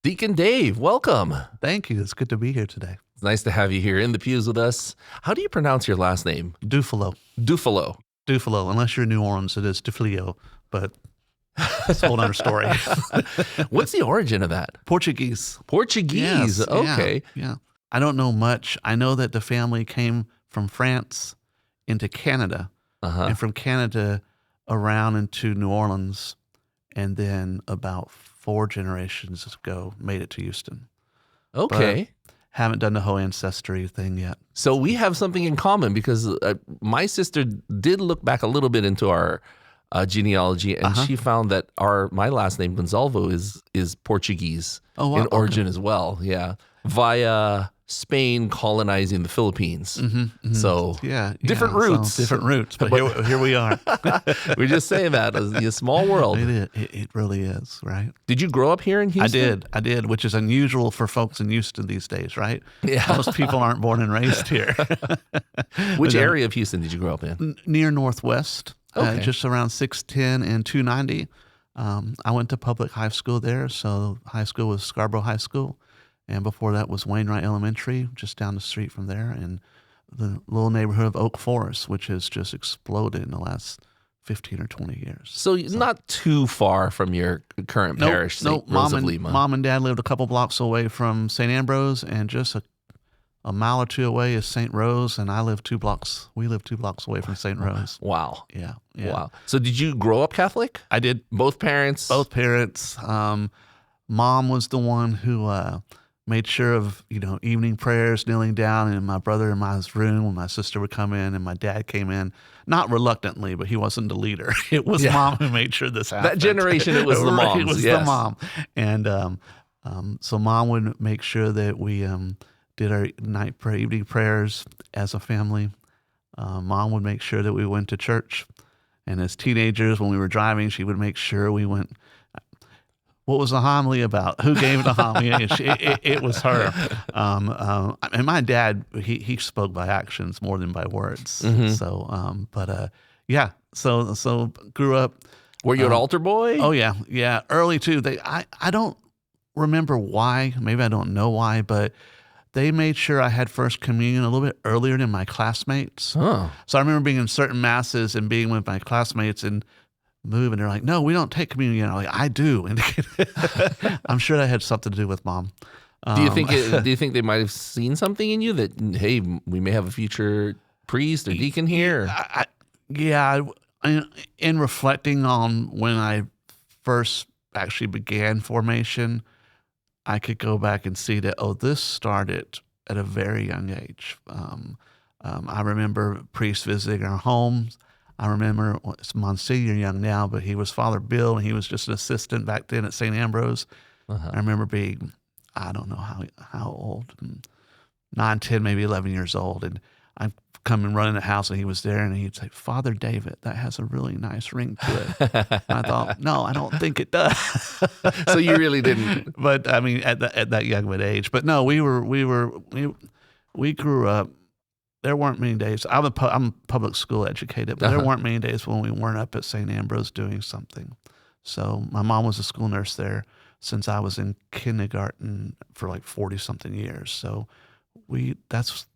Deacon Dave, welcome. Thank you. It's good to be here today. It's nice to have you here in the pews with us. How do you pronounce your last name? Dufilho. Dufilho. Dufilho. Unless you're in New Orleans, it is Dufilho, but it's a whole other story. What's the origin of that? Portuguese. Portuguese. Yes, Okay. Yeah. I don't know much. I know that the family came from France into Canada, and from Canada around into New Orleans, and then about 4 generations ago made it to Houston. Okay. But haven't done the whole ancestry thing yet. So we have something in common because my sister did look back a little bit into our genealogy, and she found that my last name Gonzalvo is Portuguese in origin as well. Yeah, via Spain colonizing the Philippines. So different roots. But here we are. We're just saying that as a small world. It really is, right? Did you grow up here in Houston? I did, which is unusual for folks in Houston these days, right? Yeah. Most people aren't born and raised here. Which area of Houston did you grow up in? Near Northwest, just around 610 and 290. I went to public high school there, so high school was Scarborough High School. And before that was Wainwright Elementary, just down the street from there, and the little neighborhood of Oak Forest, which has just exploded in the last 15 or 20 years. So not too far from your current parish, St. Rose of Lima. Mom and Dad lived a couple blocks away from St. Ambrose, and just a mile or two away is St. Rose, and we live 2 blocks away from St. Rose. Wow. Yeah. Wow. So did you grow up Catholic? I did. Both parents? Both parents. Mom was the one who made sure of, evening prayers, kneeling down in my brother and my room when my sister would come in and my dad came in, not reluctantly, but he wasn't the leader. It was Mom who made sure this happened. That generation, it was the moms. It was the mom. And so Mom would make sure that we did our evening prayers as a family. Mom would make sure that we went to church. And as teenagers, when we were driving, she would make sure we went. What was the homily about? Who gave the homily? It was her. And my dad, he spoke by actions more than by words. So, So grew up. Were you an altar boy? Oh yeah. Early too. I don't remember why. Maybe I don't know why, but they made sure I had First Communion a little bit earlier than my classmates. So I remember being in certain masses and being with my classmates and and they're like, no, we don't take communion. I'm like, I do. And I'm sure that had something to do with Mom. Do you think they might have seen something in you that, hey, we may have a future priest or deacon here? In reflecting on when I first actually began formation, I could go back and see that, this started at a very young age. I remember priests visiting our homes. I remember it's Monsignor young now, but he was Father Bill, and he was just an assistant back then at St. Ambrose. I remember being, I don't know how old, 9, 10, maybe 11 years old, and I'd come and run in the house, and he was there, and he'd say, Father David, that has a really nice ring to it. And I thought, no, I don't think it does. So you really didn't. But I mean, at that young of an age. But no, we grew up. There weren't many days. I'm public school educated, but there weren't many days when we weren't up at St. Ambrose doing something. So my mom was a school nurse there since I was in kindergarten for like 40-something years. So that's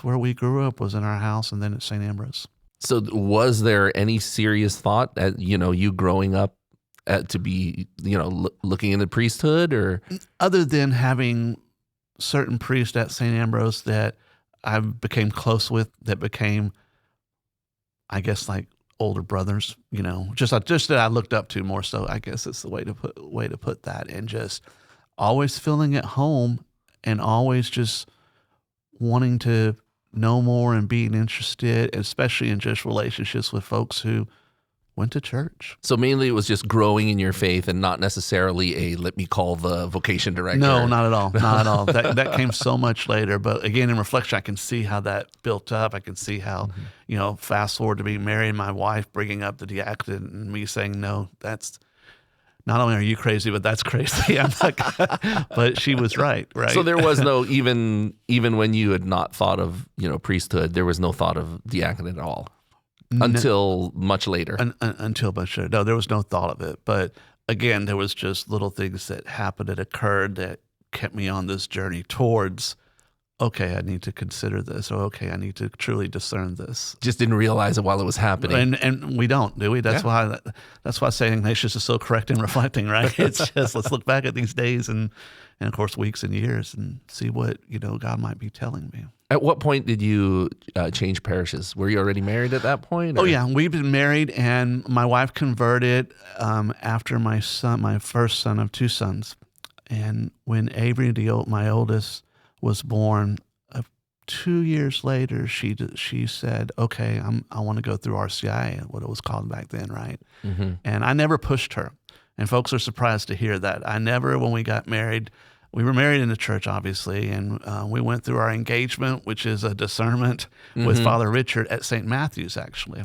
where we grew up, was in our house and then at St. Ambrose. So was there any serious thought at, you growing up to be, looking into priesthood, or? Other than having certain priests at St. Ambrose that I became close with, that became, I guess, like older brothers, just that I looked up to more so. I guess it's the way to put that, and just always feeling at home and always just wanting to know more and being interested, especially in just relationships with folks who went to church. So mainly it was just growing in your faith and not necessarily let me call the vocation director. No, not at all. Not at all. That came so much later. But again, in reflection, I can see how that built up. I can see how, fast forward to being married, my wife bringing up the diaconate and me saying, no, that's not only are you crazy, but that's crazy. I'm like, but she was right. So there was no, even when you had not thought of, priesthood, there was no thought of diaconate at all. Until much later. Until much later. No, there was no thought of it. But again, there was just little things that happened that occurred that kept me on this journey towards, okay, I need to consider this, or okay, I need to truly discern this. Just didn't realize it while it was happening. And we don't, do we? That's why St. Ignatius is so correct in reflecting, right? It's just, let's look back at these days and of course, weeks and years and see what, God might be telling me. At what point did you change parishes? Were you already married at that point? Or? Oh, yeah. We've been married, and my wife converted after my first son of two sons. And when Avery, my oldest, was born, 2 years later, she said, okay, I want to go through RCI, what it was called back then, right? Mm-hmm. And I never pushed her. And folks are surprised to hear that. I never, when we got married, we were married in the church, obviously, and we went through our engagement, which is a discernment with Father Richard at St. Matthew's, actually.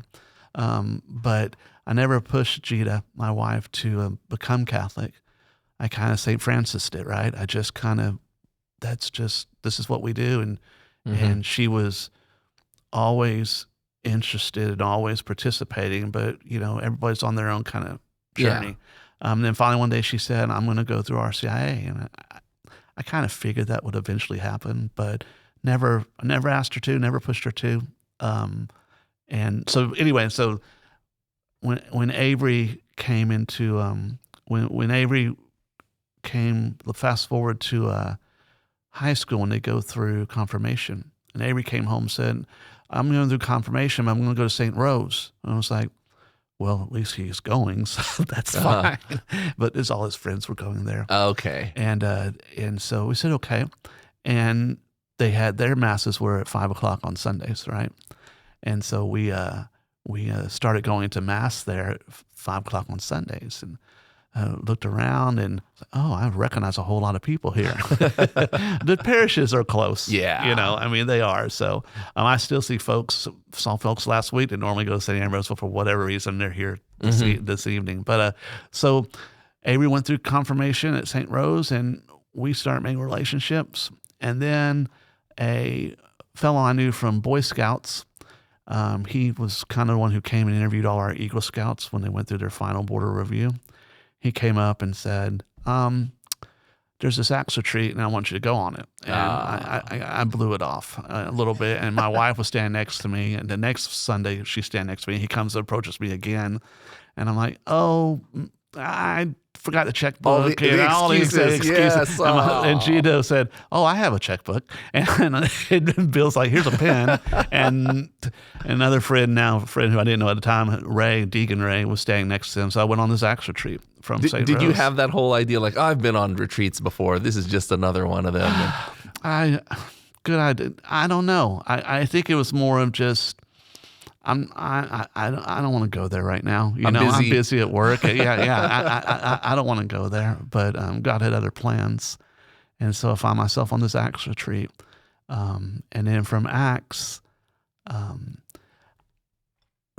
But I never pushed Gita, my wife, to become Catholic. I kind of St. Francis did, right? I just kind of, this is what we do. And she was always interested and always participating, but, everybody's on their own kind of journey. Yeah. Then finally one day she said, I'm going to go through RCIA. And I kind of figured that would eventually happen, but never asked her to, never pushed her to. And so anyway, so when Avery came into, when Avery came, fast forward to high school when they go through confirmation, and Avery came home and said, I'm going through confirmation, I'm going to go to St. Rose. And I was like, well, at least he's going, so that's fine. But it's all his friends were going there. Okay. And so we said, okay. And they had their masses were at 5:00 on Sundays, right? And so we started going to mass there at 5:00 on Sundays, and looked around and, I recognize a whole lot of people here. The parishes are close. Yeah. They are. So I still saw folks last week that normally go to St. Ambrose, but for whatever reason, they're here this evening. But so Avery went through confirmation at St. Rose, and we started making relationships. And then a fellow I knew from Boy Scouts, he was kind of the one who came and interviewed all our Eagle Scouts when they went through their final border review. He came up and said, there's this Acts retreat, and I want you to go on it. And I blew it off a little bit, and my wife was standing next to me, and the next Sunday, she's standing next to me, and he comes and approaches me again, and I'm like, I forgot the checkbook. All the excuses. Yes. And Gito said, I have a checkbook. And Bill's like, here's a pen. And another friend who I didn't know at the time, Deacon Ray, was staying next to him. So I went on this Acts retreat from St. Rose. Did you have that whole idea, like, I've been on retreats before, this is just another one of them? Good idea. I don't know. I think it was more of just, I don't want to go there right now. I'm busy at work. I don't want to go there, but God had other plans. And so I found myself on this Acts retreat. And then from Acts,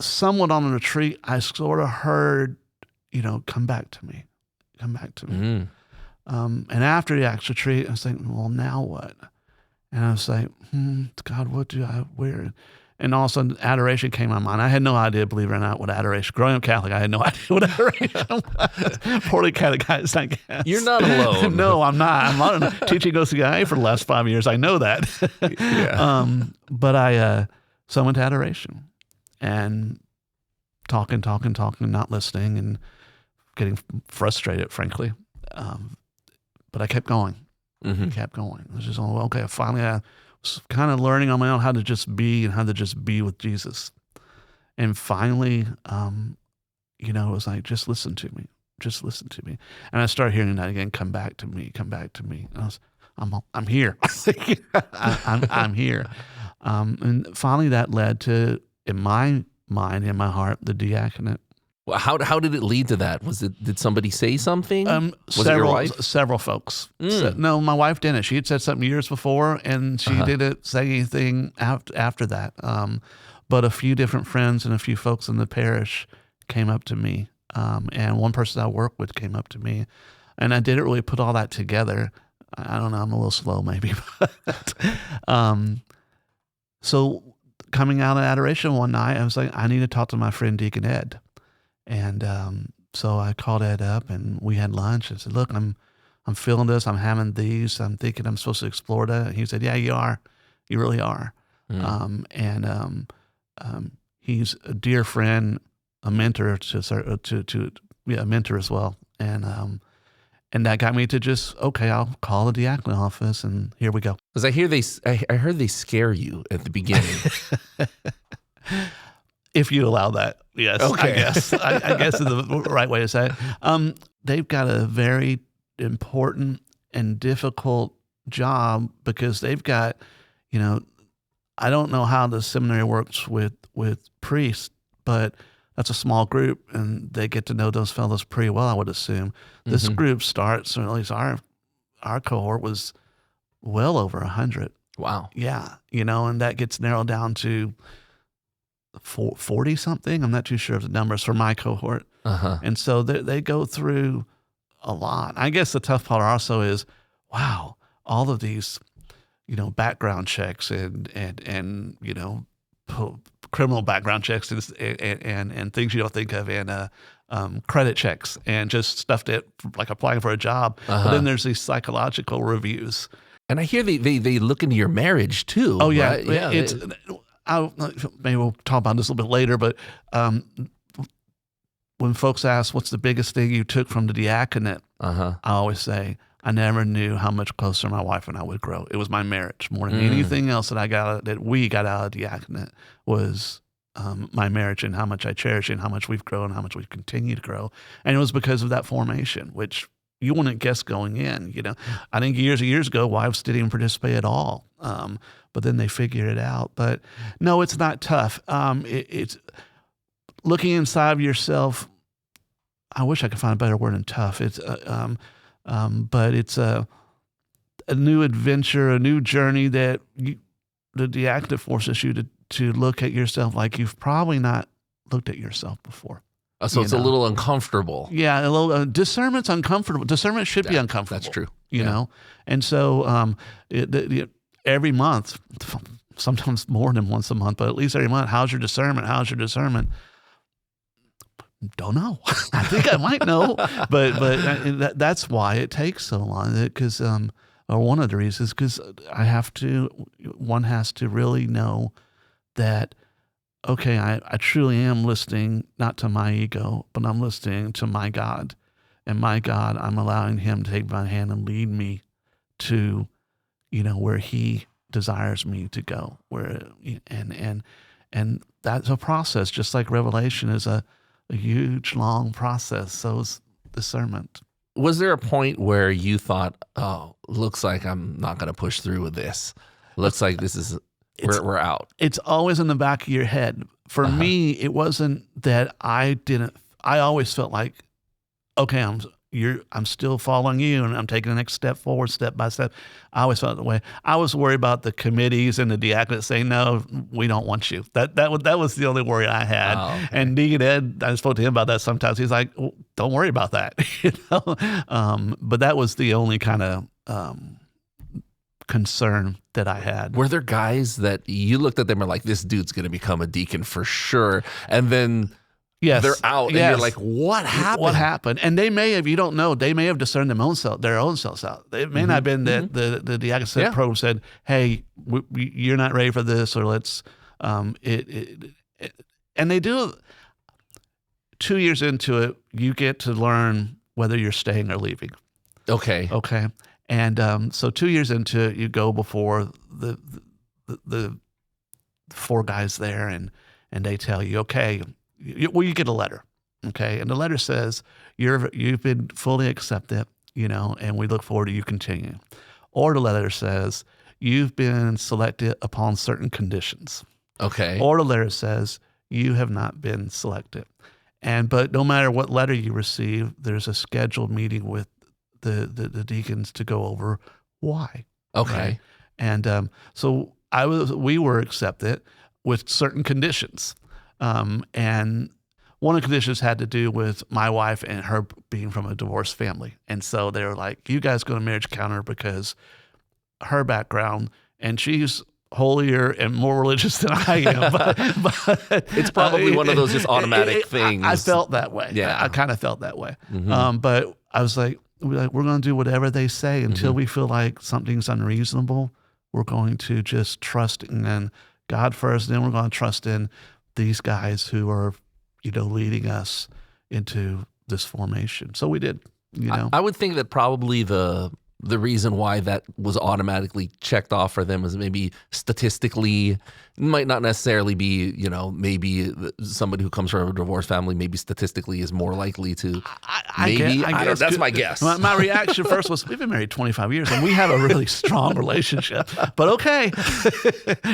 somewhat on the retreat, I sort of heard, come back to me. Mm. And after the Acts retreat, I was thinking, well, now what? And I was like, God, what do I wear? And all of a sudden, adoration came to my mind. I had no idea, believe it or not, what adoration. Growing up Catholic, I had no idea what adoration was. Poorly catechized, I guess. You're not alone. No, I'm not. I'm not teaching OCIA for the last 5 years. I know that. Yeah. But so I went to adoration and talking, not listening, and getting frustrated, frankly. But I kept going. Mm-hmm. Kept going. It was just, okay, finally I was kind of learning on my own how to just be with Jesus. And finally, it was like, just listen to me. And I started hearing that again, come back to me. And I'm here. I'm here. And finally that led to, in my mind, in my heart, the diaconate. Well, how did it lead to that? Did somebody say something? Was it your wife? Several folks. No, my wife didn't. She had said something years before, and she didn't say anything after that. But a few different friends and a few folks in the parish came up to me, and one person I work with came up to me, and I didn't really put all that together. I don't know. I'm a little slow, maybe. But, so coming out of adoration one night, I was like, I need to talk to my friend Deacon Ed. And So I called Ed up and we had lunch. I said, look, I'm feeling this. I'm having these. I'm thinking I'm supposed to explore that. And he said, yeah, you are. You really are. He's a dear friend, a mentor a mentor as well. And that got me to just, okay, I'll call the diaconate office and here we go. Because I heard they scare you at the beginning. If you allow that, yes. Okay. I guess is the right way to say it. They've got a very important and difficult job because they've got, I don't know how the seminary works with priests, but that's a small group and they get to know those fellows pretty well, I would assume. This group starts, or at least our cohort was well over 100. Wow. Yeah. And that gets narrowed down to 40 something. I'm not too sure of the numbers for my cohort. And so they go through a lot. I guess the tough part also is, wow, all of these, background checks and criminal background checks and things you don't think of, and credit checks and just stuff that like applying for a job. But then there's these psychological reviews. And I hear they look into your marriage too. Oh yeah. Right? Yeah. Maybe we'll talk about this a little bit later, but when folks ask, what's the biggest thing you took from the diaconate? I always say, I never knew how much closer my wife and I would grow. It was my marriage more than anything else that we got out of the diaconate was my marriage and how much I cherish it and how much we've grown and how much we've continued to grow. And it was because of that formation, which you wouldn't guess going in. I think years and years ago, wives didn't even participate at all. But then they figured it out. But no, it's not tough. It's looking inside of yourself. I wish I could find a better word than tough. It's but it's a new adventure, a new journey that the diaconate forces you to look at yourself like you've probably not looked at yourself before. So it's a little uncomfortable. Yeah, a little. Discernment's uncomfortable. Discernment should be uncomfortable. That's true. You know, and so every month, sometimes more than once a month, but at least every month, how's your discernment? How's your discernment? Don't know. I think I might know, but that's why it takes so long. Because or one of the reasons, because one has to really know that. Okay, I truly am listening, not to my ego, but I'm listening to my God. And my God, I'm allowing him to take my hand and lead me to, where he desires me to go. And that's a process, just like revelation is a huge, long process. So is discernment. Was there a point where you thought, oh, looks like I'm not going to push through with this? Looks like this is... We're out. It's always in the back of your head. For me, it wasn't that I always felt like, okay, I'm still following you and I'm taking the next step forward, step by step. I always felt that way. I was worried about the committees and the diaconate saying, no, we don't want you. That was the only worry I had. Oh, okay. And Deacon Ed, I spoke to him about that sometimes. He's like, well, don't worry about that. But that was the only kind of concern that I had. Were there guys that you looked at them and were like, this dude's going to become a deacon for sure, and then they're out and you're like, what happened? What happened? And they may have, you don't know, they may have discerned their own selves out. It may not have been that the diaconate program said, hey, you're not ready for this, or let's and they do. 2 years into it, you get to learn whether you're staying or leaving. Okay. And so 2 years into it, you go before the four guys there, and they tell you, okay, you get a letter, okay, and the letter says you've been fully accepted, and we look forward to you continuing. Or the letter says you've been selected upon certain conditions. Okay. Or the letter says you have not been selected, but no matter what letter you receive, there's a scheduled meeting with the deacons to go over why. Okay. Right? And so we were accepted with certain conditions. And one of the conditions had to do with my wife and her being from a divorced family. And so they were like, you guys go to marriage counter because her background, and she's holier and more religious than I am, but it's probably one of those just automatic things. I felt that way. Yeah. I kind of felt that way. But I was like, we're going to do whatever they say until we feel like something's unreasonable. We're going to just trust in God first, then we're going to trust in these guys who are, leading us into this formation. So we did, I would think that probably the reason why that was automatically checked off for them is maybe statistically, it might not necessarily be, maybe somebody who comes from a divorced family, maybe statistically is more likely to, I guess, that's my guess. My reaction first was, we've been married 25 years and we have a really strong relationship, but okay,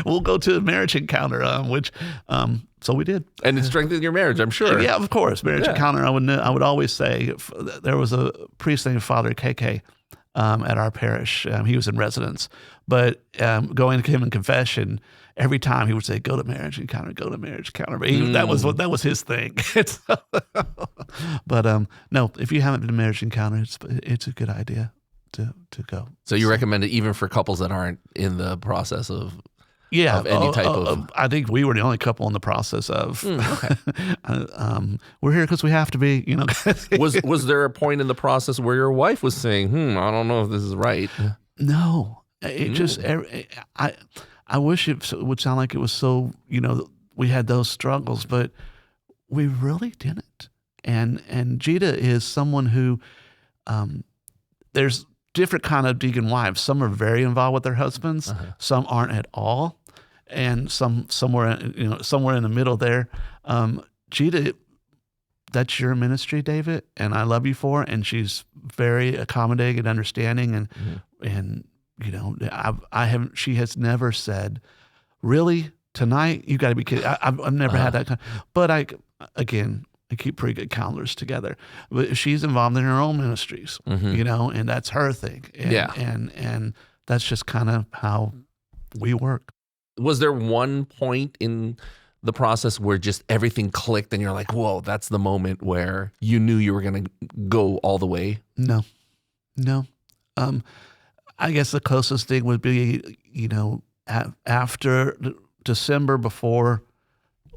we'll go to a marriage encounter, so we did. And it strengthened your marriage, I'm sure. Yeah, of course. Marriage encounter, I would always say, there was a priest named Father KK, at our parish. He was in residence, but going to him in confession, every time he would say, go to marriage encounter, go to marriage encounter. But that was his thing. But no, if you haven't been to marriage encounter, it's a good idea to go. So you recommend it even for couples that aren't in the process of any type of... I think we were the only couple in the process of... okay. We're here because we have to be, Was there a point in the process where your wife was saying, I don't know if this is right? No. It just... I wish it would sound like it was so, we had those struggles, but we really didn't. And Gita is someone who... there's different kind of deacon wives. Some are very involved with their husbands. Some aren't at all. And somewhere in the middle there. Gita, that's your ministry, David, and I love you for it. And she's very accommodating and understanding. And she has never said, really, tonight, you got to be kidding. I've never had that kind of, but I keep pretty good counselors together. But she's involved in her own ministries, and that's her thing. And, and that's just kind of how we work. Was there one point in the process where just everything clicked and you're like, whoa, that's the moment where you knew you were going to go all the way? No. I guess the closest thing would be, after December before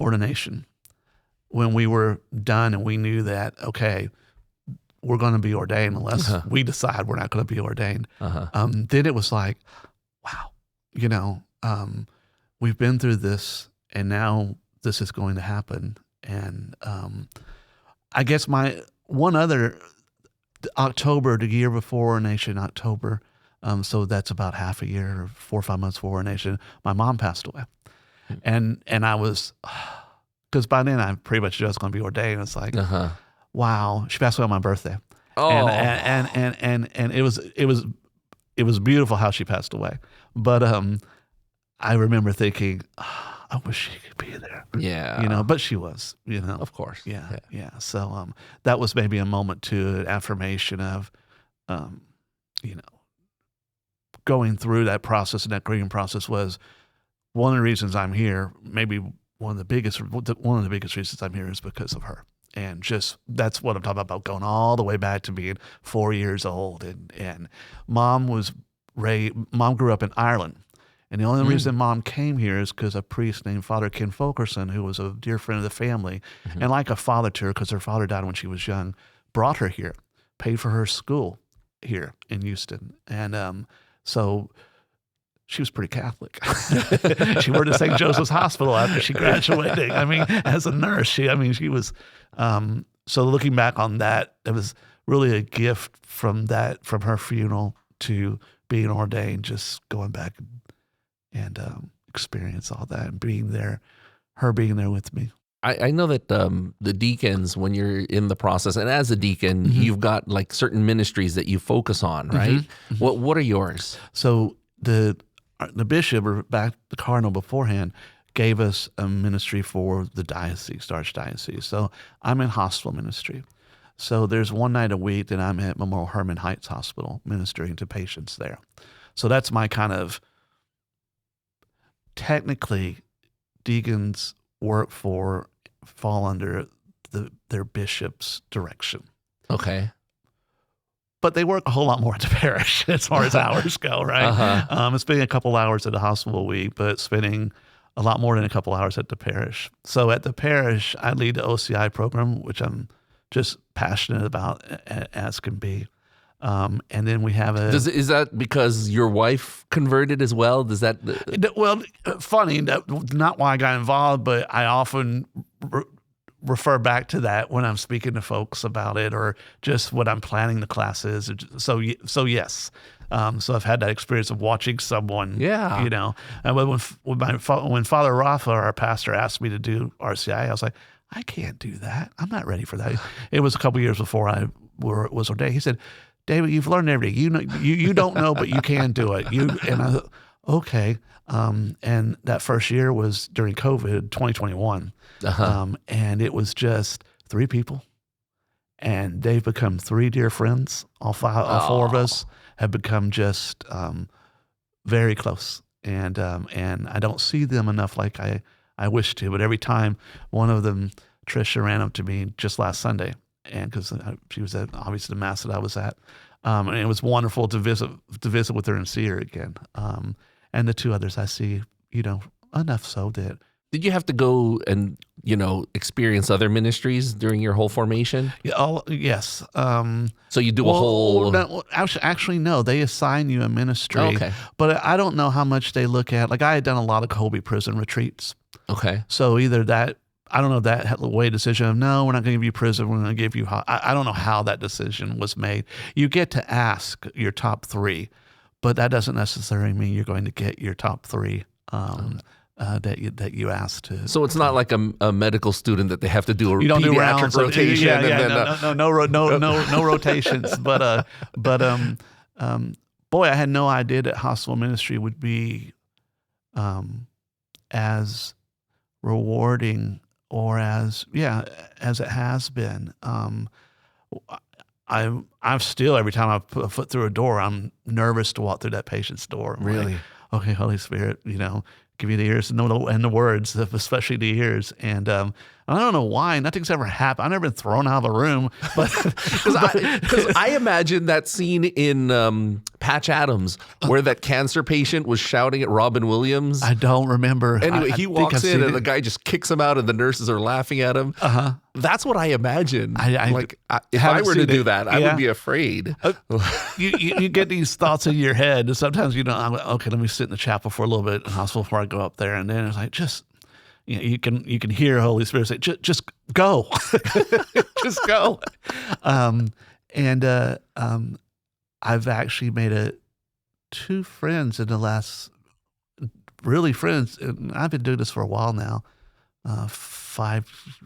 ordination, when we were done and we knew that, okay, we're going to be ordained unless we decide we're not going to be ordained. Then it was like, wow, we've been through this and now this is going to happen. And I guess my one other October, the year before ordination, October, so that's about half a year, 4 or 5 months before ordination, my mom passed away. And I was... because by then I'm pretty much just going to be ordained. It's like, wow, she passed away on my birthday. Oh, and it was beautiful how she passed away. But I remember thinking, I wish she could be there. Yeah, but she was. Of course. Yeah. So that was maybe a moment too, an affirmation of, going through that process, and that grieving process was one of the reasons I'm here. Maybe one of the biggest reasons I'm here is because of her. And just, that's what I'm talking about going all the way back to being 4 years old. And mom grew up in Ireland. And the only reason mom came here is because a priest named Father Ken Fulkerson, who was a dear friend of the family, and like a father to her, because her father died when she was young, brought her here, paid for her school here in Houston. And so she was pretty Catholic. She worked at St. Joseph's Hospital after she graduated. I mean, as a nurse, she was, so looking back on that, it was really a gift from her funeral to being ordained, just going back and experience all that and her being there with me. I know that the deacons, when you're in the process, and as a deacon, you've got like certain ministries that you focus on, right? What are yours? So the bishop, or back the cardinal beforehand, gave us a ministry for the diocese, the archdiocese. So I'm in hospital ministry. So there's one night a week that I'm at Memorial Herman Heights Hospital ministering to patients there. So that's my kind of, technically, deacons fall under their bishop's direction. Okay. but they work a whole lot more at the parish as far as hours go, right? Spending a couple hours at the hospital a week, but spending a lot more than a couple hours at the parish. So at the parish, I lead the OCI program, which I'm just passionate about as can be. And then we have is that because your wife converted as well? Does that? Well, funny, not why I got involved, but I often refer back to that when I'm speaking to folks about it, or just when I'm planning the classes. So yes. So I've had that experience of watching someone, you know. And when Father Rafa, our pastor, asked me to do RCI, I was like, I can't do that. I'm not ready for that. It was a couple years before I was ordained. He said, David, you've learned everything. You know, you don't know, but you can do it. And I thought, okay. And that first year was during COVID, 2021. And it was just 3 people, and they've become 3 dear friends. All 4 of us have become just very close, and I don't see them enough like I wish to. But every time, one of them, Tricia, ran up to me just last Sunday, and because she was at obviously the mass that I was at, and it was wonderful to visit with her and see her again. And the 2 others I see, you know, enough so that. Did you have to go and, you know, experience other ministries during your whole formation? Yeah, yes. So you do a whole... No, actually, no. They assign you a ministry. But I don't know how much they look at. Like, I had done a lot of Colby prison retreats. Okay. So either that, I don't know, that way decision of, no, we're not going to give you prison, we're going to give you... I don't know how that decision was made. You get to ask your top 3, but that doesn't necessarily mean you're going to get your top 3 that you asked to. So it's not like a medical student that they have to do a pediatric rotation. No rotations. But boy, I had no idea that hospital ministry would be as rewarding or as it has been. I'm still, every time I put a foot through a door, I'm nervous to walk through that patient's door. I'm really? Like, okay, Holy Spirit, you know, give you the ears and the words, especially the ears. And I don't know why. Nothing's ever happened. I've never been thrown out of a room. But because I imagine that scene in Patch Adams where that cancer patient was shouting at Robin Williams. I don't remember. Anyway, he walks in and the guy just kicks him out and the nurses are laughing at him. That's what I imagine. If I were to do that, I would be afraid. You get these thoughts in your head. Sometimes, you know, I'm like, okay, let me sit in the chapel for a little bit in the hospital before I go up there. And then it's like, just... You know, you can hear Holy Spirit say, just go, just go. I've actually made 2 friends in the last, really friends. And I've been doing this for a while now,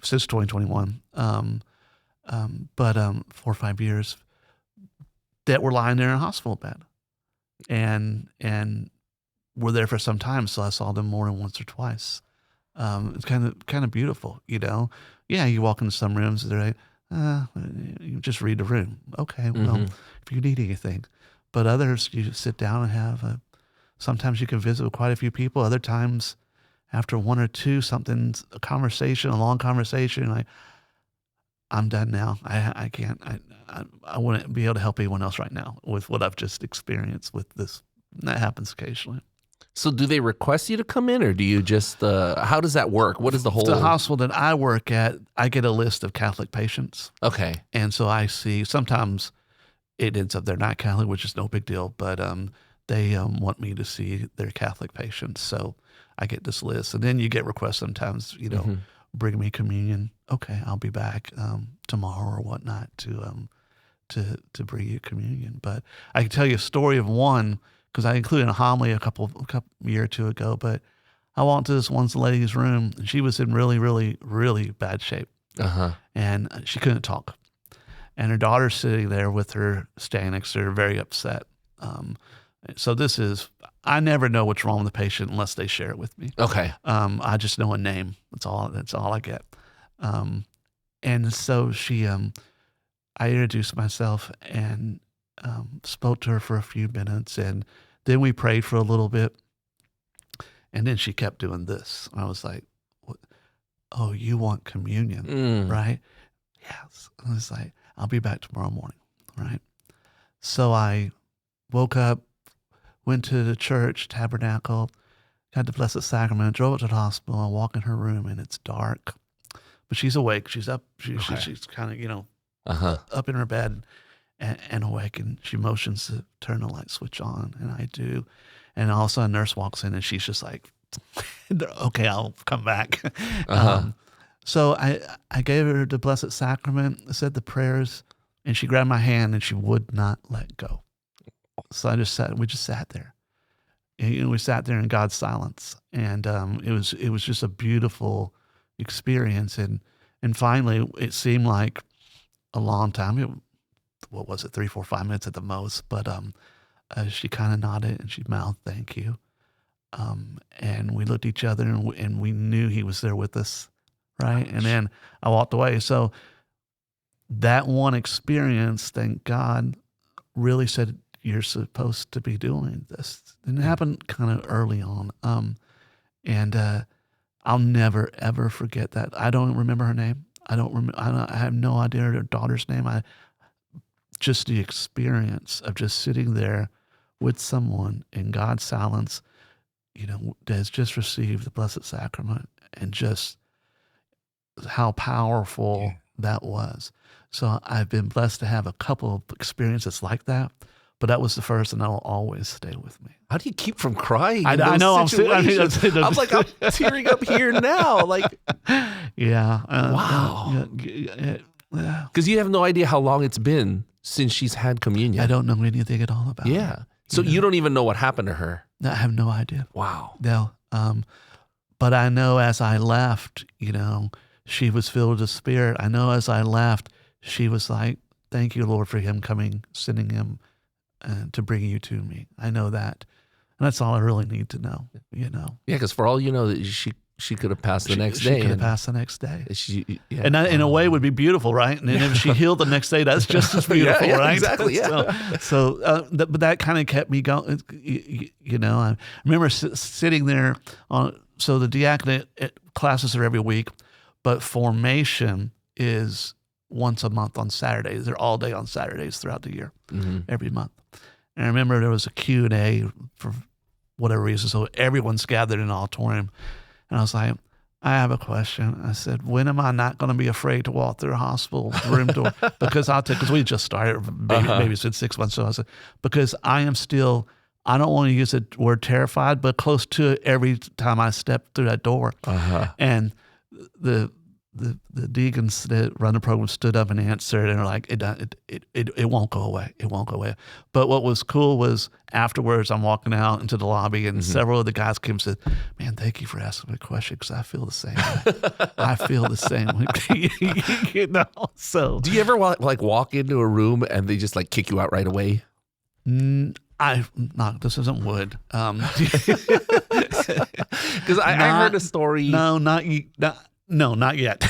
since 2021, 4 or 5 years, that were lying there in a hospital bed, and were there for some time. So I saw them more than once or twice. It's kind of beautiful, you know. Yeah, you walk into some rooms, they're like, you just read the room. Okay, well, if you need anything. But others, you just sit down and have sometimes you can visit with quite a few people. Other times, after 1 or 2, a long conversation, like, I'm done now. I can't. I wouldn't be able to help anyone else right now with what I've just experienced with this. And that happens occasionally. So do they request you to come in, or do you just, how does that work? What is the whole... The hospital that I work at, I get a list of Catholic patients. Okay. And so I see, sometimes it ends up they're not Catholic, which is no big deal, but they want me to see their Catholic patients. So I get this list. And then you get requests sometimes, you know, bring me communion. Okay, I'll be back tomorrow or whatnot to bring you communion. But I can tell you a story of one, because I included a homily a couple year or 2 ago, but I walked into this one lady's room, and she was in really, really, really bad shape. And she couldn't talk. And her daughter's sitting there with her, standing next to her, very upset. So this is, I never know what's wrong with the patient unless they share it with me. Okay. I just know a name. That's all I get. And so I introduced myself and spoke to her for a few minutes, and then we prayed for a little bit, and then she kept doing this. I was like, what? Oh, you want communion, right? Yes. I was like, I'll be back tomorrow morning, right? So I woke up, went to the church, tabernacle, got the Blessed Sacrament, drove up to the hospital. I walk in her room and it's dark, but she's awake. She's up. She's kind of, up in her bed and awake. And she motions to turn the light switch on, and I do. And all of a sudden, a nurse walks in, and she's just like, "Okay, I'll come back." So I gave her the Blessed Sacrament, I said the prayers, and she grabbed my hand, and she would not let go. So we just sat there. And we sat there in God's silence, and it was just a beautiful experience. And finally, it seemed like a long time. What was it, 3, 4, 5 minutes at the most? But she kind of nodded and she mouthed, "Thank you." And we looked at each other, and we knew he was there with us, right? And then I walked away. So that one experience, thank God, really said, "You're supposed to be doing this." And it happened kind of early on. And I'll never, ever forget that. I don't remember her name. I have no idea her daughter's name. Just the experience of just sitting there with someone in God's silence, that has just received the Blessed Sacrament, and just how powerful that was. So I've been blessed to have a couple of experiences like that, but that was the first, and that will always stay with me. How do you keep from crying? I know. I'm like, I'm tearing up here now. Like, yeah. Wow. Because you have no idea how long it's been since she's had communion. I don't know anything at all about it. Yeah. So you don't even know what happened to her. I have no idea. Wow. No. But I know as I left, she was filled with the Spirit. I know as I left, she was like, "Thank you, Lord, for him coming, sending him to bring you to me." I know that. And that's all I really need to know, Yeah, because for all you know, that she could have passed the next day. She could have passed the next day. And that, in a way, would be beautiful, right? And if she healed the next day, that's just as beautiful, right? Exactly, yeah. But that kind of kept me going. I remember sitting there so the diaconate classes are every week, but formation is once a month on Saturdays. They're all day on Saturdays throughout the year, every month. And I remember there was a Q&A for whatever reason, so everyone's gathered in an auditorium. And I was like, "I have a question." I said, "When am I not going to be afraid to walk through a hospital room door?" Because we just started, maybe it's been 6 months. So I said, because I am still, I don't want to use the word terrified, but close to it every time I step through that door. And the deacons that run the program stood up and answered, and they're like, it won't go away. It won't go away. But what was cool was afterwards, I'm walking out into the lobby, and several of the guys came and said, "Man, thank you for asking me a question, because I feel the same way." I feel the same way. So do you ever walk into a room and they just kick you out right away? This isn't wood. Because I heard a story. No, not yet.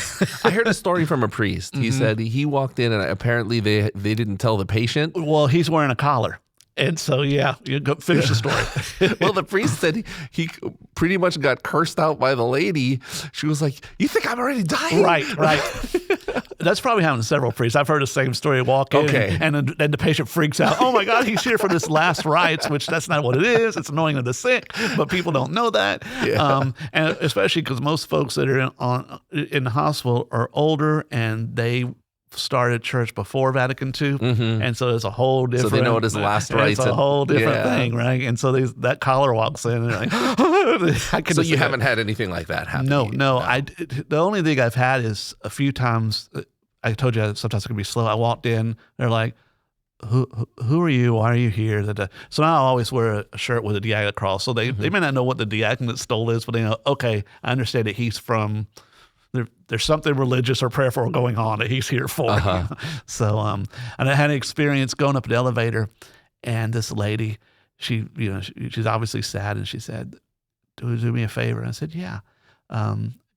I heard a story from a priest. He said he walked in, and apparently they didn't tell the patient. Well, he's wearing a collar. And so, you go finish the story. Well, the priest said he pretty much got cursed out by the lady. She was like, "You think I'm already dying?" Right. That's probably happened to several priests. I've heard the same story. Walk in, and then the patient freaks out. "Oh my God, he's here for this last rites," which that's not what it is. It's anointing of the sick, but people don't know that. Yeah. And especially because most folks that are in the hospital are older, and they started church before Vatican II, and so it's a whole different. So they know what his last rites. It's a whole different thing, right? And so that collar walks in, and like, so you haven't had anything like that happen? No. The only thing I've had is a few times. I told you sometimes it can be slow. I walked in, they're like, "Who are you? Why are you here?" So now I always wear a shirt with a diaconate cross. So they may not know what the diaconate stole is, but they know, okay, I understand that he's from. There's something religious or prayerful going on that he's here for. So, and I had an experience going up the elevator, and this lady, she's obviously sad, and she said, do me a favor. And I said, "Yeah.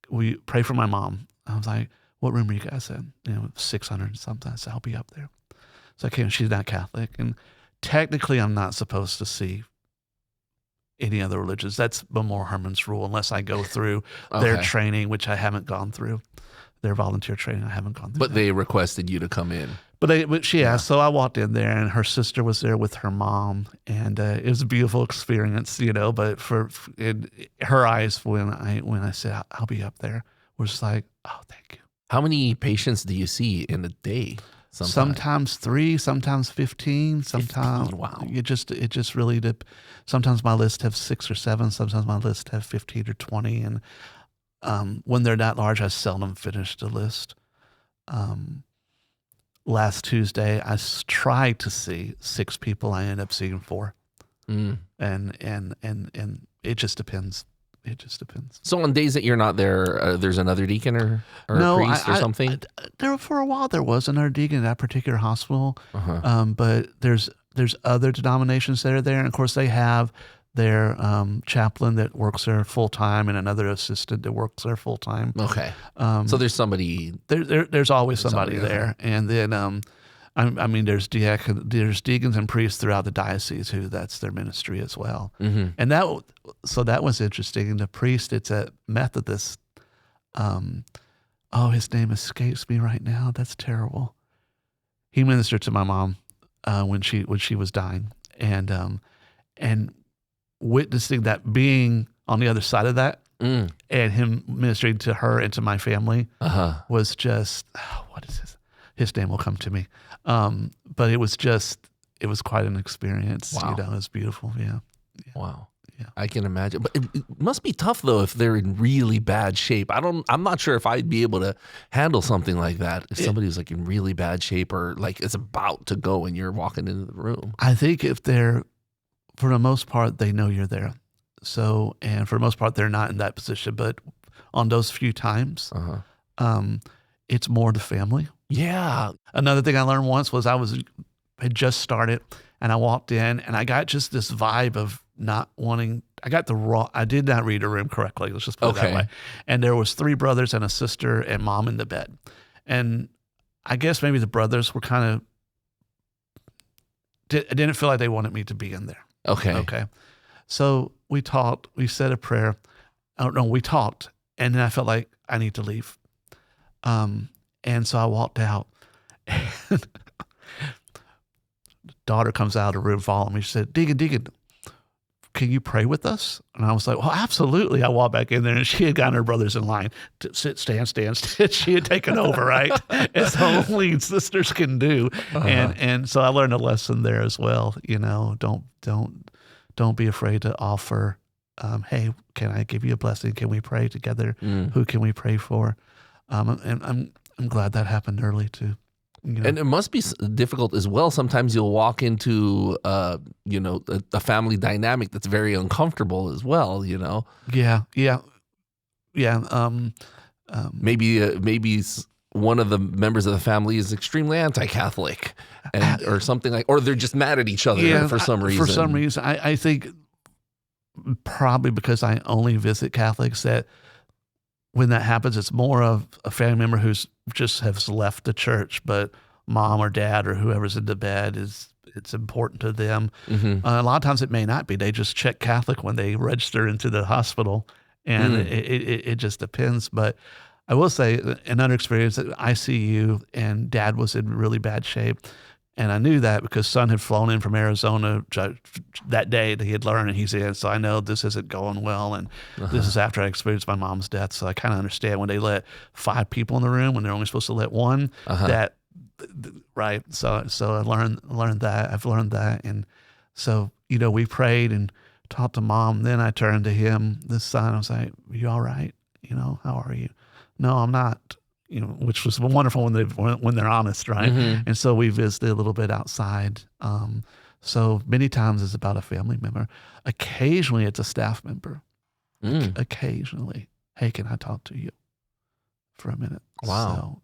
Will you pray for my mom?" I was like, "What room are you guys in?" 600 and something. I said, "I'll be up there." So I came. She's not Catholic, and technically I'm not supposed to see any other religions. That's Memorial Herman's rule, unless I go through their training, which I haven't gone through. their volunteer training. I haven't gone through But that. they requested you to come in. But she asked, so I walked in there, and her sister was there with her mom, and it was a beautiful experience, But in her eyes, when I said I'll be up there, was like, oh, thank you. How many patients do you see in a day? Sometimes 3, sometimes 15, sometimes 15, wow. It just really sometimes my list have 6 or 7, sometimes my list have 15 or 20, and when they're that large, I seldom finish the list. Last Tuesday, I tried to see 6 people. I ended up seeing 4, and it just depends. It just depends. So on days that you're not there, there's another deacon or a priest or something? For a while, there was another deacon in that particular hospital, but there's other denominations that are there, and of course they have their chaplain that works there full time and another assistant that works there full time. Okay, so there's somebody. There's always somebody there, and then I mean there's deacons and priests throughout the diocese who that's their ministry as well, and that was interesting. And the priest, it's a Methodist. His name escapes me right now. That's terrible. He ministered to my mom when she was dying, and witnessing that, being on the other side of that, and him ministering to her and to my family was just, what is his name will come to me. But it was quite an experience. Wow. It was beautiful. Yeah. Wow. Yeah. I can imagine. But it must be tough though if they're in really bad shape. I'm not sure if I'd be able to handle something like that. If somebody's like in really bad shape or like it's about to go and you're walking into the room. I think if they're, for the most part, they know you're there. So, and for the most part, they're not in that position. But on those few times, it's more the family. Yeah. Another thing I learned once was had just started, and I walked in, and I got just this vibe of not wanting. I did not read the room correctly. Let's just put it that way. And there was 3 brothers and a sister and mom in the bed, and I guess maybe the brothers were kind of. I didn't feel like they wanted me to be in there. Okay. So we talked. We said a prayer. We talked, and then I felt like I need to leave. And so I walked out. And daughter comes out of the room following me. She said, Deacon, can you pray with us? And I was like, well, absolutely. I walked back in there, and she had gotten her brothers in line to sit, stand. She had taken over, right? It's only sisters can do. And so I learned a lesson there as well. Don't be afraid to offer, hey, can I give you a blessing? Can we pray together? Who can we pray for? And I'm glad that happened early too. And it must be difficult as well. Sometimes you'll walk into, a family dynamic that's very uncomfortable as well. Yeah. Maybe one of the members of the family is extremely anti-Catholic, or something like, or they're just mad at each other for some reason. For some reason, I think probably because I only visit Catholics that. When that happens, it's more of a family member who's just has left the church, but mom or dad or whoever's in the bed it's important to them. A lot of times it may not be. They just check Catholic when they register into the hospital, and it just depends. But I will say another experience at ICU, and dad was in really bad shape. And I knew that because son had flown in from Arizona that day that he had learned, and he's in. So I know this isn't going well. And this is after I experienced my mom's death. So I kind of understand when they let 5 people in the room when they're only supposed to let 1. Right. So I learned that. I've learned that. And so, we prayed and talked to mom. Then I turned to him, the son. I was like, "Are you all right? How are you?" "No, I'm not." Which was wonderful when they're honest, right? And so we visited a little bit outside. So many times it's about a family member. Occasionally it's a staff member. Occasionally, hey, can I talk to you for a minute? Wow.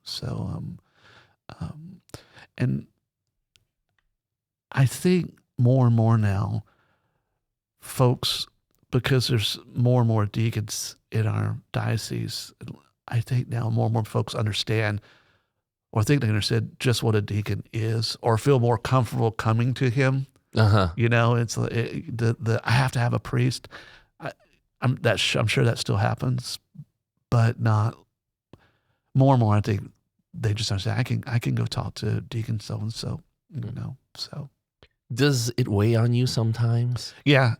And I think more and more now, folks, because there's more and more deacons in our diocese, I think now more and more folks understand, or think they understand just what a deacon is, or feel more comfortable coming to him. It's I have to have a priest. I'm sure that still happens, but not more and more, I think they just understand, I can go talk to Deacon so-and-so, so. Does it weigh on you sometimes? Yeah.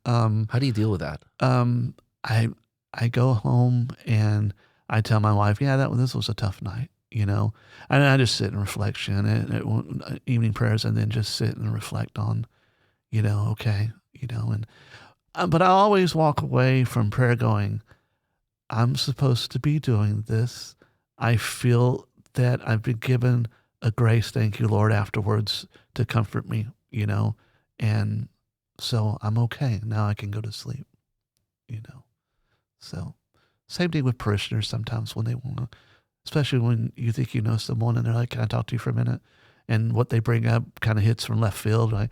How do you deal with that? I go home and I tell my wife, this was a tough night, and I just sit in reflection at evening prayers, and then just sit and reflect on, okay, and but I always walk away from prayer going, I'm supposed to be doing this. I feel that I've been given a grace, thank you, Lord, afterwards to comfort me, and so I'm okay. Now I can go to sleep, So same thing with parishioners sometimes when they want to, especially when you think you know someone and they're like, can I talk to you for a minute? And what they bring up kind of hits from left field, like,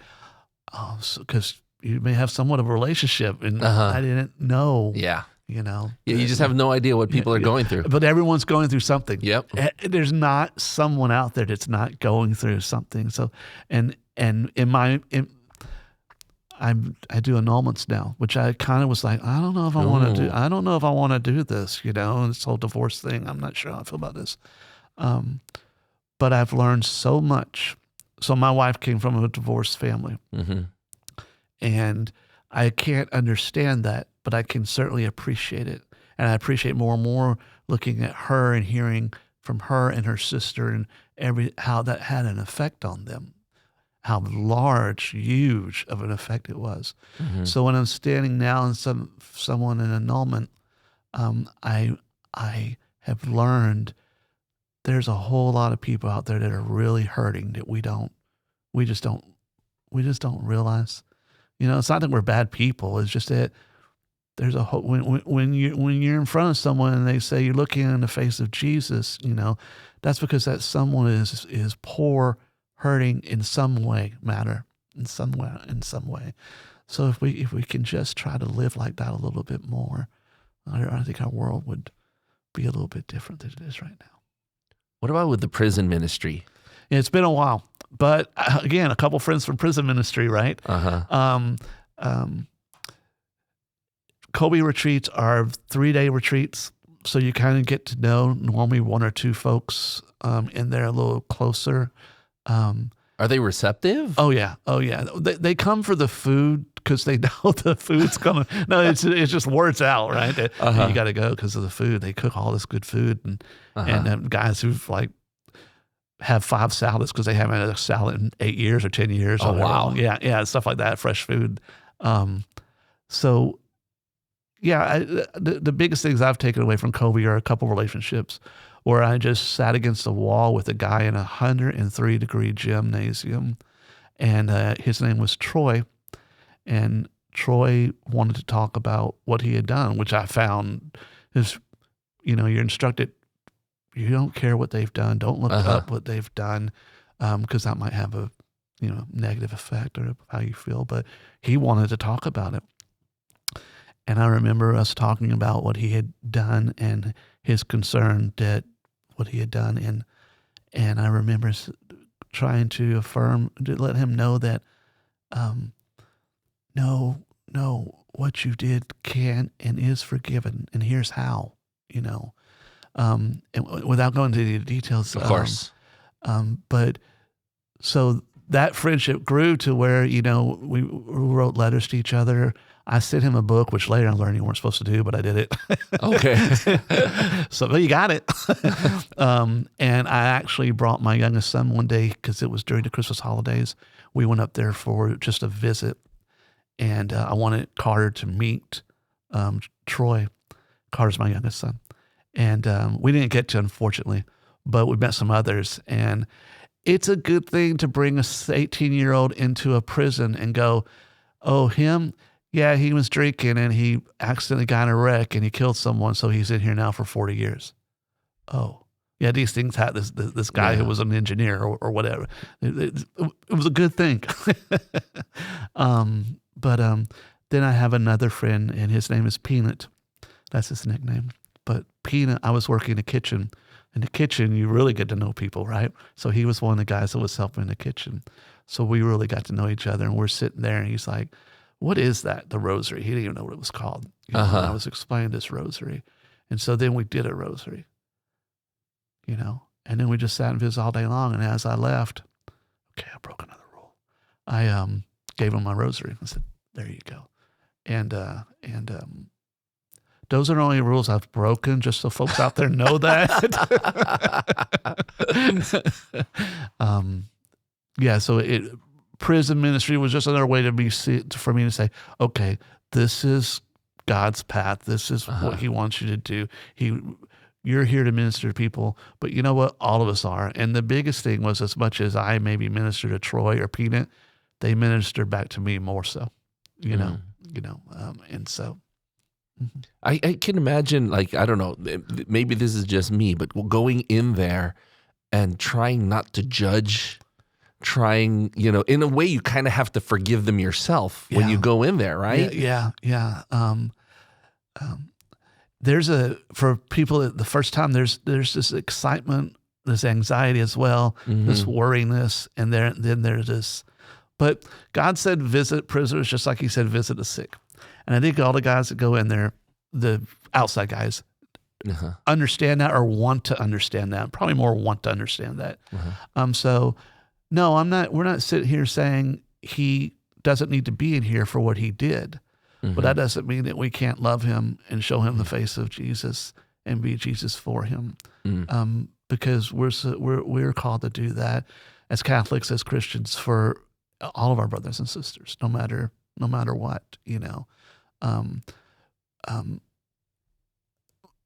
because you may have somewhat of a relationship and I didn't know. Yeah. Yeah, you just have no idea what people are going through. But everyone's going through something. Yep. There's not someone out there that's not going through something. So, and I do annulments now, which I kind of was like, I don't know if I want to do this, and this whole divorce thing. I'm not sure how I feel about this. But I've learned so much. So my wife came from a divorced family, and I can't understand that, but I can certainly appreciate it. And I appreciate more and more looking at her and hearing from her and her sister and how that had an effect on them, how large, huge of an effect it was. So when I'm standing now in someone in annulment, I have learned there's a whole lot of people out there that are really hurting that we just don't realize. It's not that we're bad people. It's just that there's a whole, when you're in front of someone and they say you're looking in the face of Jesus, that's because that someone is poor, hurting in some way, in some way. So if we can just try to live like that a little bit more, I think our world would be a little bit different than it is right now. What about with the prison ministry? It's been a while, but again, a couple friends from prison ministry, right? Kobe retreats are 3-day retreats, so you kind of get to know normally one or two folks in there a little closer. Are they receptive? Oh yeah. They come for the food because they know the food's coming. No, it's just words out, right? You got to go because of the food. They cook all this good food, and guys who've like have 5 salads because they haven't had a salad in 8 years or 10 years. Oh wow. Yeah, stuff like that. Fresh food. So yeah, the biggest things I've taken away from Kobe are a couple relationships where I just sat against a wall with a guy in a 103-degree gymnasium, and his name was Troy, and Troy wanted to talk about what he had done, which I found is, you're instructed, you don't care what they've done, don't look up what they've done, because that might have a negative effect or how you feel, but he wanted to talk about it. And I remember us talking about what he had done and his concern that what he had done. And I remember trying to let him know that, no, what you did can and is forgiven. And here's how, and without going into the details. Of course. But so that friendship grew to where, we wrote letters to each other. I sent him a book, which later I learned you weren't supposed to do, but I did it. Okay. So you got it. And I actually brought my youngest son one day because it was during the Christmas holidays. We went up there for just a visit, and I wanted Carter to meet Troy. Carter's my youngest son. And we didn't get to, unfortunately, but we met some others. And it's a good thing to bring a 18-year-old into a prison and go, oh, him? Yeah, he was drinking and he accidentally got in a wreck and he killed someone, so he's in here now for 40 years. Oh, yeah, these things had this guy who was an engineer or whatever. It was a good thing. But then I have another friend, and his name is Peanut. That's his nickname. But Peanut, I was working in the kitchen. In the kitchen, you really get to know people, right? So he was one of the guys that was helping in the kitchen. So we really got to know each other, and we're sitting there, and he's like, what is that? The rosary. He didn't even know what it was called. And I was explaining this rosary. And so then we did a rosary. And then we just sat and visited all day long. And as I left, okay, I broke another rule. I gave him my rosary. I said, there you go. And those are the only rules I've broken, just so folks out there know that. So prison ministry was just another way for me to say, okay, this is God's path. This is what he wants you to do. You're here to minister to people, but you know what? All of us are. And the biggest thing was, as much as I maybe ministered to Troy or Peanut, they ministered back to me more so, and so. Mm-hmm. I can imagine, I don't know, maybe this is just me, but going in there and trying not to judge, in a way you kind of have to forgive them yourself when you go in there, right? Yeah. For people the first time, there's this excitement, this anxiety as well, this worriness, and then there's this. But God said visit prisoners just like he said visit the sick. And I think all the guys that go in there, the outside guys, understand that or want to understand that. Probably more want to understand that. So, no, we're not sitting here saying he doesn't need to be in here for what he did. But that doesn't mean that we can't love him and show him the face of Jesus and be Jesus for him. Because we're called to do that as Catholics, as Christians, for all of our brothers and sisters, no matter what,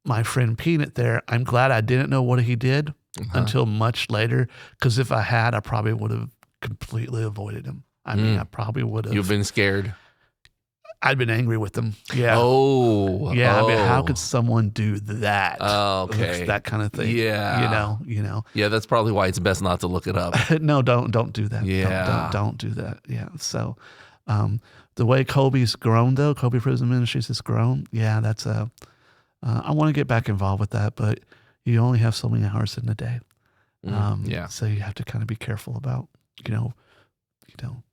my friend Peanut there, I'm glad I didn't know what he did until much later, because if I had, I probably would have completely avoided him. I mean, I probably would have. You've been scared. I'd been angry with them. Yeah. Oh. Yeah. I mean, how could someone do that? Oh, okay. That kind of thing. Yeah. Yeah, that's probably why it's best not to look it up. No, don't do that. Yeah. Don't do that. Yeah. So, the way Kobe's grown though, Kobe Prison Ministries has grown. Yeah, that's I want to get back involved with that, but you only have so many hours in a day. So you have to kind of be careful about,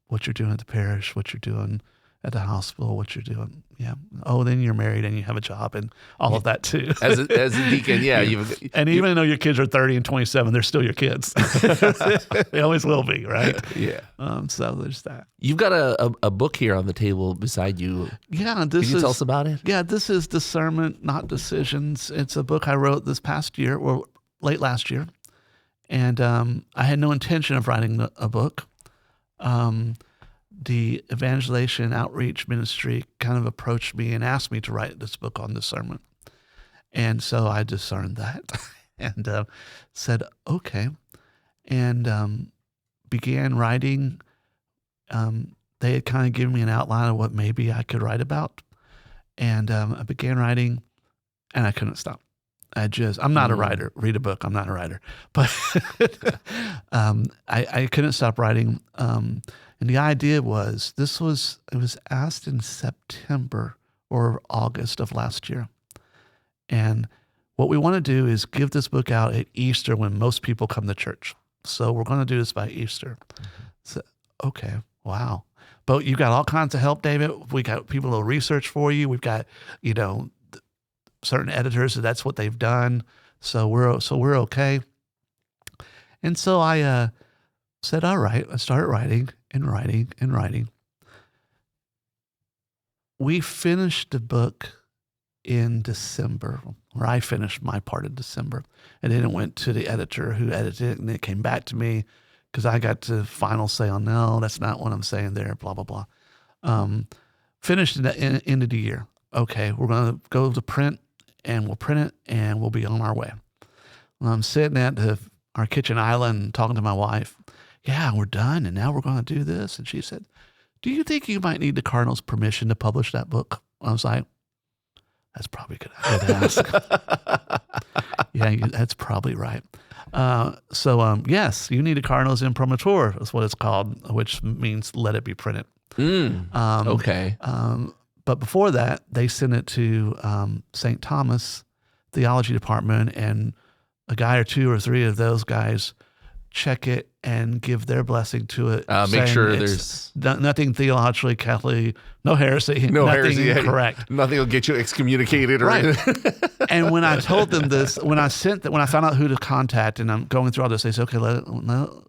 what you're doing at the parish, what you're doing at the hospital, what you're doing. Yeah. Oh, then you're married and you have a job and all of that too. As a deacon, yeah. Even though your kids are 30 and 27, they're still your kids. They always will be, right? Yeah. So there's that. You've got a book here on the table beside you. Yeah. Can you tell us about it? Yeah. This is Discernment, Not Decisions. It's a book I wrote this past year, or late last year. And I had no intention of writing a book. The Evangelization Outreach Ministry kind of approached me and asked me to write this book on discernment. And so I discerned that and said, okay, and began writing. They had kind of given me an outline of what maybe I could write about. And I began writing, and I couldn't stop. I'm not a writer. Read a book. I'm not a writer. But I couldn't stop writing. And the idea was, it was asked in September or August of last year. And what we want to do is give this book out at Easter when most people come to church. So we're going to do this by Easter. So, okay, wow. But you've got all kinds of help, David. We got people who research for you. We've got, certain editors, that's what they've done. So we're okay. And so I said, all right. I started writing and writing. We finished the book in December, or I finished my part in December. And then it went to the editor who edited it, and it came back to me because I got to final say on, no, that's not what I'm saying there, blah, blah, blah. Finished in the end of the year. Okay, we're going to go to print, and we'll print it, and we'll be on our way. Well, I'm sitting at our kitchen island talking to my wife. Yeah, we're done, and now we're going to do this. And she said, do you think you might need the Cardinal's permission to publish that book? I was like, that's probably a good idea to ask. Yeah, that's probably right. So yes, you need a Cardinal's imprimatur, is what it's called, which means let it be printed. Okay. But before that, they sent it to St. Thomas Theology Department, and a guy or two or three of those guys check it and give their blessing to it. Make sure there's nothing theologically Catholic, no heresy, nothing incorrect. Nothing will get you excommunicated. Right. And when I told them this, when I found out who to contact, and I'm going through all this, they said, okay,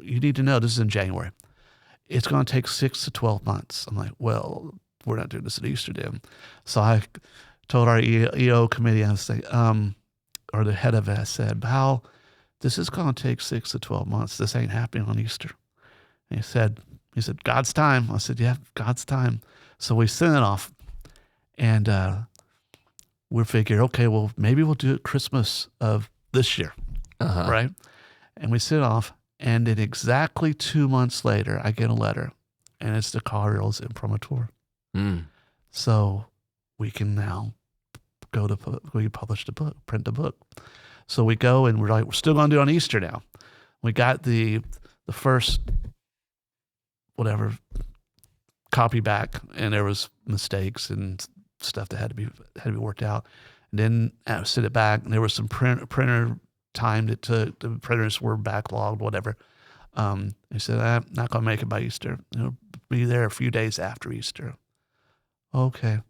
you need to know this is in January. It's going to take 6 to 12 months. I'm like, well, we're not doing this at Easter, then. So I told our EO committee, I was like, or the head of it, I said, Val, this is going to take 6 to 12 months. This ain't happening on Easter. And he said, God's time. I said, yeah, God's time. So we sent it off, and we figured, okay, well, maybe we'll do it Christmas of this year, right? And we sent it off, and then exactly 2 months later, I get a letter, and it's the Cardinals imprimatur. So we can now we publish the book, print the book. So we go, and we're like, we're still going to do it on Easter now. We got the first copy back, and there was mistakes and stuff that had to be worked out. And then I sent it back, and there was some printer time that took. The printers were backlogged, whatever. They said, I'm not going to make it by Easter. It'll be there a few days after Easter. Okay.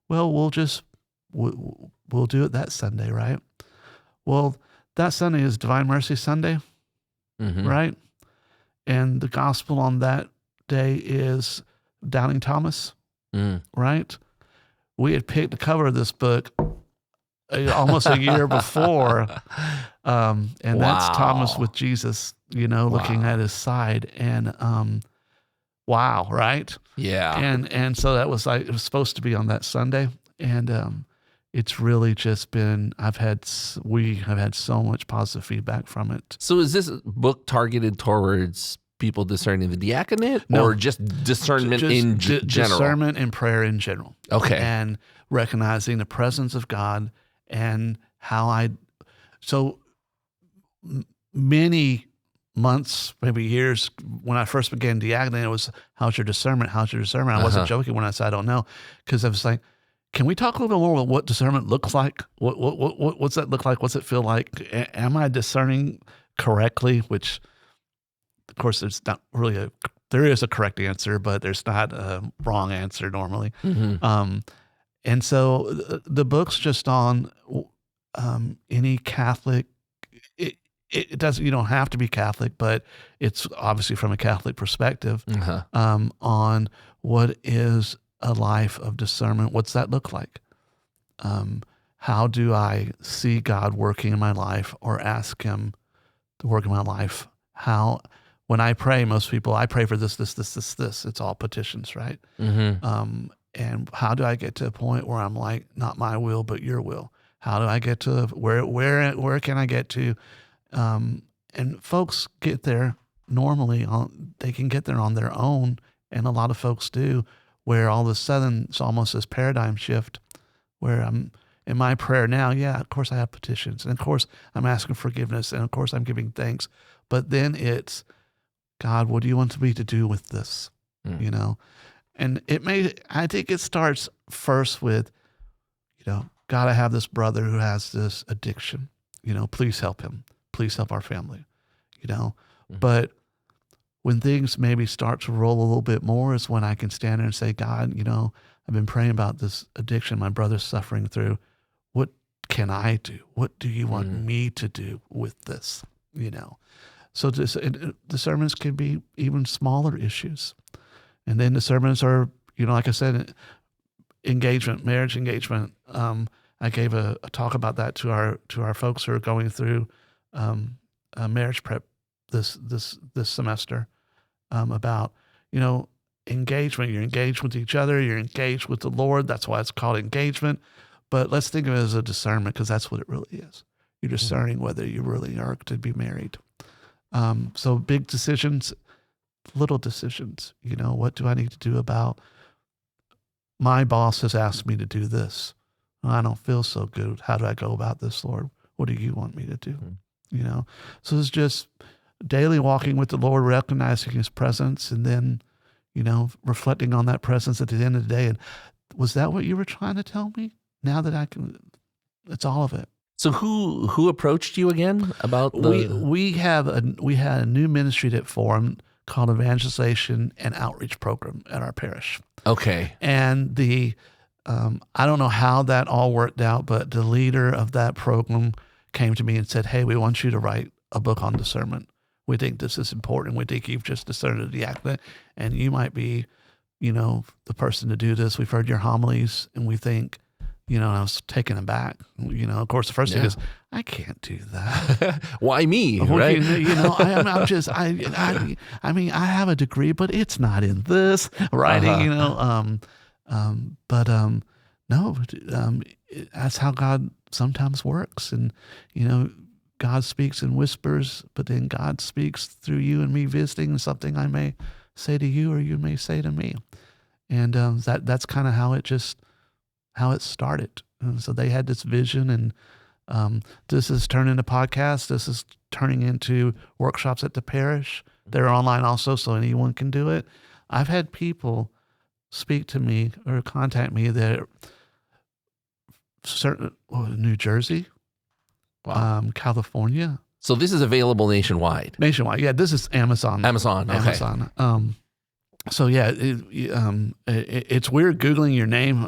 Well, we'll do it that Sunday, right? Well, that Sunday is Divine Mercy Sunday, right? And the gospel on that day is Doubting Thomas, right? We had picked the cover of this book almost a year before, and that's Thomas with Jesus, looking at his side, and wow, right? Yeah. And so that was it was supposed to be on that Sunday, and it's really just been, we have had so much positive feedback from it. So is this book targeted towards people discerning the diaconate, or just discernment in general? Discernment and prayer in general. Okay. And recognizing the presence of God, and so many months, maybe years, when I first began diaconate, it was, how's your discernment? I wasn't joking when I said I don't know, because I was like, can we talk a little bit more about what discernment looks like? What's that look like? What's it feel like? Am I discerning correctly? Which, of course, there's not really there is a correct answer, but there's not a wrong answer normally. And so the book's just on any Catholic. It doesn't. You don't have to be Catholic, but it's obviously from a Catholic perspective on what is a life of discernment. What's that look like? How do I see God working in my life, or ask Him to work in my life? When I pray, most people, I pray for this. It's all petitions, right? And how do I get to a point where I'm like, not my will, but your will? How do I get to where can I get to? And folks get there normally. They can get there on their own, and a lot of folks do. Where all of a sudden it's almost this paradigm shift, where I'm in my prayer now. Yeah, of course I have petitions, and of course I'm asking forgiveness, and of course I'm giving thanks. But then it's, God, what do you want me to do with this? And I think it starts first with, God, I have this brother who has this addiction. Please help him. Please help our family. But when things maybe start to roll a little bit more is when I can stand there and say, God, I've been praying about this addiction my brother's suffering through. What can I do? What do you want me to do with this? So discernments can be even smaller issues. And then discernments are, like I said, engagement, marriage engagement. I gave a talk about that to our folks who are going through a marriage prep this semester, about engagement. You're engaged with each other. You're engaged with the Lord. That's why it's called engagement. But let's think of it as a discernment, because that's what it really is. You're discerning whether you really are to be married. So big decisions, little decisions. What do I need to do about my boss has asked me to do this? I don't feel so good. How do I go about this, Lord? What do you want me to do? So it's just daily walking with the Lord, recognizing His presence, and then, reflecting on that presence at the end of the day. And was that what you were trying to tell me? Now that I can, it's all of it. So who approached you again about the? We had a new ministry that formed called Evangelization and Outreach Program at our parish. Okay. And I don't know how that all worked out, but the leader of that program came to me and said, "Hey, we want you to write a book on discernment. We think this is important. We think you've just discerned the diaconate, and you might be, the person to do this. We've heard your homilies, and we think." And I was taken aback. Of course, the first thing is, I can't do that. Why me? Right? I'm just, I mean, I have a degree, but it's not in this writing, no, that's how God sometimes works. And, God speaks in whispers, but then God speaks through you and me visiting something I may say to you or you may say to me. And that's kind of how it started. And so they had this vision, and this is turning into podcasts. This is turning into workshops at the parish. They're online also, so anyone can do it. I've had people speak to me or contact me that New Jersey, California. So this is available nationwide? Nationwide, yeah. This is Amazon. Amazon, okay. Amazon. So yeah, it's weird Googling your name.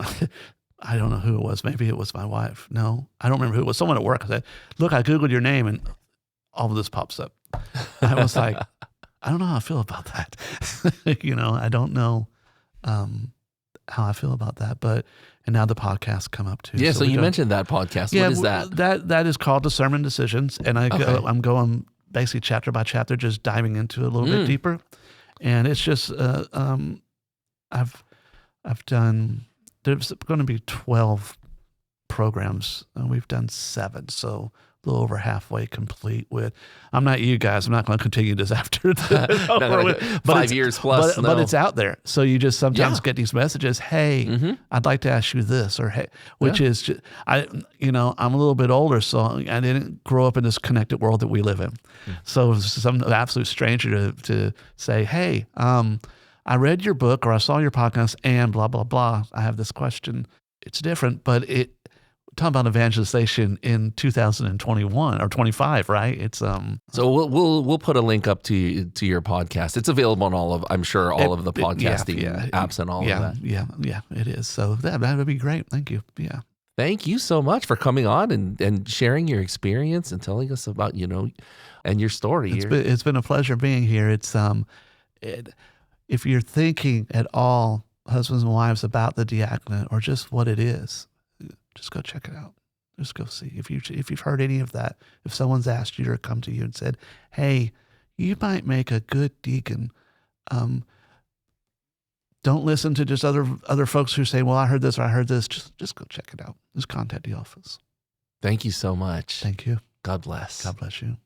I don't know who it was. Maybe it was my wife. No, I don't remember who it was. Someone at work. I said, "Look, I Googled your name and all of this pops up." I was like, I don't know how I feel about that. I don't know how I feel about that. And now the podcasts come up too. Yeah, so you mentioned that podcast. Yeah, what is that? That is called Discernment Decisions. And I'm going basically chapter by chapter, just diving into it a little bit deeper. And it's just, I've done... There's going to be 12 programs, and we've done 7, so a little over halfway complete with. I'm not you guys. I'm not going to continue this after the 5 years plus. But it's out there, so you just sometimes get these messages. Hey, I'd like to ask you this, or hey, which is just, I'm a little bit older, so I didn't grow up in this connected world that we live in. So some absolute stranger to say, hey, I read your book or I saw your podcast and blah, blah, blah. I have this question. It's different, but talking about evangelization in 2021 or 25, right? It's So we'll put a link up to your podcast. It's available on all of the podcasting apps and all of that. Yeah, it is. So that would be great. Thank you. Yeah. Thank you so much for coming on and sharing your experience and telling us about, and your story. It's been a pleasure being here. It's if you're thinking at all, husbands and wives, about the diaconate or just what it is, just go check it out. Just go see. If you've heard any of that, if someone's asked you to come to you and said, hey, you might make a good deacon, don't listen to just other folks who say, well, I heard this or I heard this. Just go check it out. Just contact the office. Thank you so much. Thank you. God bless. God bless you.